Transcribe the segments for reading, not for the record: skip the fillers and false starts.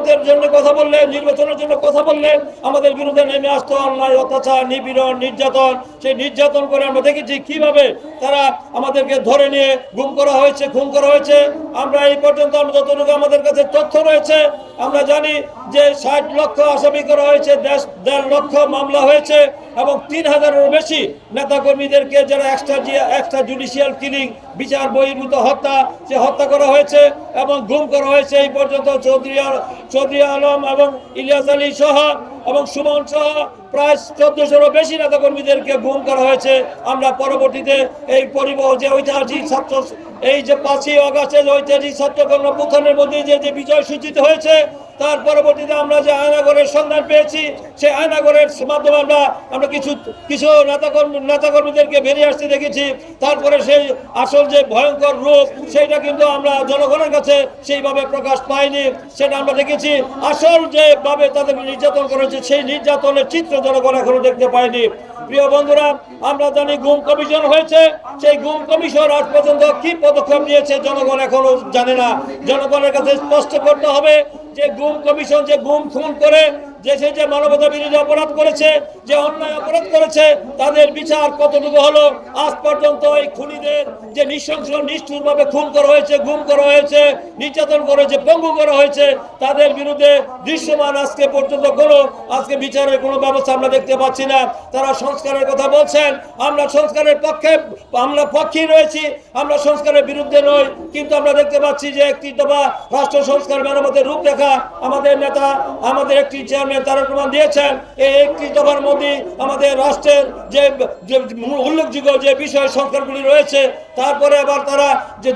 গণতন্ত্রের জন্য কথা বললেন, নির্বাচনের জন্য কথা বললেন, আমাদের বিরুদ্ধে নেমে আসতো অন্যায়, অত্যাচার, নিপীড়ন, নির্যাতন। সেই নির্যাতন করে আমরা দেখেছি কিভাবে তারা আমাদেরকে ধরে নিয়ে গুম করা হয়েছে, খুন করা হয়েছে। আমরা এই পর্যন্ত যতটুকু আমাদের কাছে তথ্য রয়েছে, আমরা জানি যে 60 লক্ষ আসামি করা হয়েছে, 1.5 লক্ষ মামলা হয়েছে এবং 3000-এরও বেশি নেতাকর্মীদেরকে যারা এক্সট্রা জুডিশিয়াল কিলিং, বিচার বহির্ভূত হত্যা, সে হত্যা করা হয়েছে এবং গুম করা হয়েছে। এই পর্যন্ত চৌধুরী আলম এবং ইলিয়াস আলী সহ এবং সুমন সহ প্রায় 1400-এরও বেশি নেতাকর্মীদেরকে গুম করা হয়েছে। আমরা পরবর্তীতে এই যে ঐতিহাসিক ছাত্র, এই যে 5ই আগস্টের ঐতিহাসিক ছাত্র গণঅভ্যুত্থানের মধ্যে যে বিজয় সূচিত হয়েছে, তার পরবর্তীতে আমরা যে আয়নাগরের সন্ধান পেয়েছি, সেই আয়নাগরের মাধ্যমে আমরা কিছু নেতাকর্মীদেরকে বেরিয়ে আসতে দেখেছি। তারপরে সেই আসল যে ভয়ঙ্কর রূপ, সেইটা কিন্তু আমরা জনগণের কাছে সেইভাবে প্রকাশ পাইনি। সেটা আমরা দেখেছি আসল যেভাবে তাদের নির্যাতন করেছে, সেই নির্যাতনের চিত্র জনগণ এখনো দেখতে পায়নি। প্রিয় বন্ধুরা, আমরা জানি গুম কমিশন হয়েছে, সেই গুম কমিশন আজ পর্যন্ত কি পদক্ষেপ নিয়েছে জনগণ এখনো জানে না। জনগণের কাছে স্পষ্ট করতে হবে যে গুম কমিশন যে গুম খুন করে যে মানবতা বিরোধী অপরাধ করেছে, যে অন্যায় অপরাধ করেছে, তাদের বিচার কতটুকু হলো। আজ পর্যন্ত এই খুনিদের যে নৃশংস নিষ্ঠুরভাবে খুন করা হয়েছে, গুম করা হয়েছে, নির্যাতন করেছে, পঙ্গু করা হয়েছে, তাদের বিরুদ্ধে দৃশ্যমান আজকে পর্যন্ত আজকে বিচারের কোনো ব্যবস্থা আমরা দেখতে পাচ্ছি না। তারা সংস্কারের কথা বলছেন, আমরা সংস্কারের পক্ষেই রয়েছি, আমরা সংস্কারের বিরুদ্ধে নই। কিন্তু আমরা দেখতে পাচ্ছি যে একটি দফা রাষ্ট্র সংস্কার মেরামতের রূপরেখা আমাদের নেতা, আমাদের একটি চেয়ারম্যান তারেক রহমান দিয়েছেন। এই একটি দফার মধ্যে আমাদের রাষ্ট্রের যে উল্লেখযোগ্য যে বিষয় সংস্কারগুলি রয়েছে, তারপরে আবার তারা যে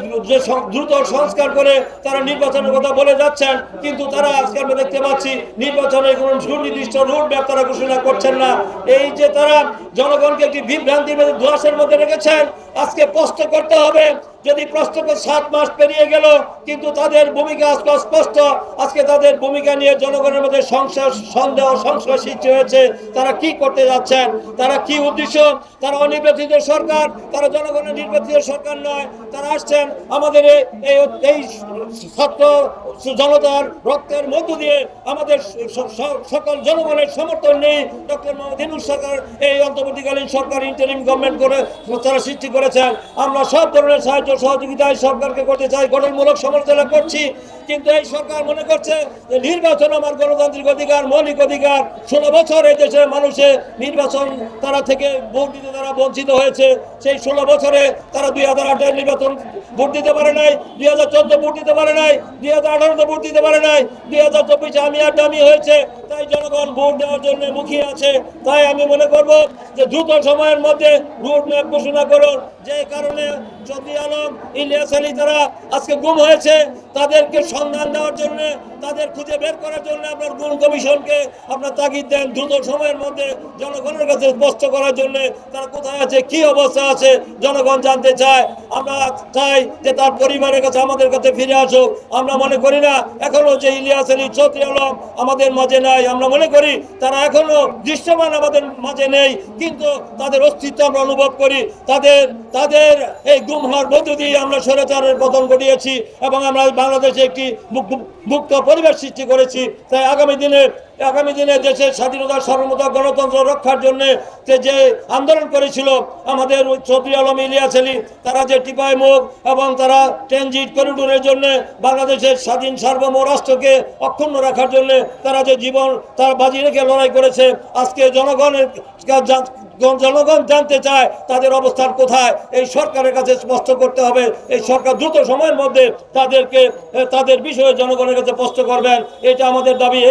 দ্রুত সংস্কার করে তারা নির্বাচনের কথা বলে যাচ্ছেন। কিন্তু তারা আজকে আমরা দেখতে পাচ্ছি নির্বাচনের কোনো সুনির্দিষ্ট রুটম্যাপ তারা ঘোষণা করছেন না। এই যে তারা জনগণকে একটি বিভ্রান্তির মধ্যে, ধোঁয়াশের মধ্যে রেখেছেন। আজকে প্রশ্ন করতে হবে, যদি প্রশ্ন 7 মাস পেরিয়ে গেল কিন্তু তাদের ভূমিকা আজকে স্পষ্ট। আজকে তাদের ভূমিকা নিয়ে জনগণের মধ্যে সন্দেহ, সংশয় সৃষ্টি হয়েছে। তারা কি করতে যাচ্ছেন, তারা কি উদ্দেশ্য? তারা অনির্বাচিত সরকার, তারা জনগণের নির্বাচিত সরকার নয়। তারা আসছেন আমাদের এই ছাত্র জনতার রক্তের মধ্য দিয়ে, আমাদের সকল জনগণের সমর্থন নেই। ডক্টর মোহাম্মদ ইউনূস সরকার এই অন্তর্বর্তীকালীন সরকার ইন্টারিম গভর্নমেন্ট করে তারা সৃষ্টি করেছেন। আমরা সব ধরনের সাহায্য সহযোগিতা সরকারকে করতে চাই, গঠনমূলক সমালোচনা করছি। কিন্তু এই সরকার মনে করছে যে নির্বাচন আমার গণতান্ত্রিক অধিকার, মৌলিক অধিকার। 16 বছর এই দেশের মানুষের নির্বাচন তারা থেকে ভোট দিতে তারা বঞ্চিত হয়েছে। সেই 16 বছরে তারা 2008-এর নির্বাচন ভোট দিতে পারে নাই, 2014 ভোট দিতে পারে নাই, 2018-তে ভোট দিতে পারে নাই, 2024-এ আমি আর দামি হয়েছে। তাই জনগণ ভোট দেওয়ার জন্য মুখিয়ে আছে। তাই আমি মনে করব যে দ্রুত সময়ের মধ্যে রুট ম্যাপ ঘোষণা করুন। যে কারণে চৌধুরী আলম, ইলিয়াস আলী তারা আজকে গুম হয়েছে, তাদেরকে সন্ধান দেওয়ার জন্য, তাদের খুঁজে বের করার জন্য আপনার গুম কমিশনকে আপনার তাগিদ দেন দ্রুত সময়ের মধ্যে জনগণের কাছে স্পষ্ট করার জন্য তারা কোথায় আছে, কি অবস্থা আছে জনগণ জানতে চায়। আমরা চাই যে তার পরিবারের কাছে, আমাদের কাছে ফিরে আসুক। আমরা মনে করি না এখনো যে ইলিয়াস আলী, চৌধুরী আলম আমাদের মাঝে নাই। আমরা মনে করি তারা এখনো দৃশ্যমান আমাদের মাঝে নেই, কিন্তু তাদের অস্তিত্ব আমরা অনুভব করি। তাদের এই গুম হওয়ার মধ্য দিয়ে আমরা স্বৈরাচারের পতন ঘটিয়েছি এবং আমরা বাংলাদেশে একটি মুক্ত পরিবেশ সৃষ্টি করেছি। তাই আগামী দিনে দেশের স্বাধীনতা, সার্বভৌমত্ব, গণতন্ত্র রক্ষার জন্য যে আন্দোলন করেছিল আমাদের চৌধুরী আলম, ইলিয়াস আলী, তারা যে টিপাই মুখ এবং তারা ট্রানজিট করিডোরের জন্য বাংলাদেশের স্বাধীন সার্বভৌম রাষ্ট্রকে অক্ষুণ্ণ রাখার জন্য তারা যে জীবন তারা বাজি রেখে লড়াই করেছে। আজকে জনগণ জানতে চায় তাদের অবস্থান কোথায়। এই সরকারের কাছে স্পষ্ট করতে হবে। এই সরকার দ্রুত সময়ের মধ্যে তাদের বিষয়ে জনগণের কাছে স্পষ্ট করবেন, এটা আমাদের দাবি।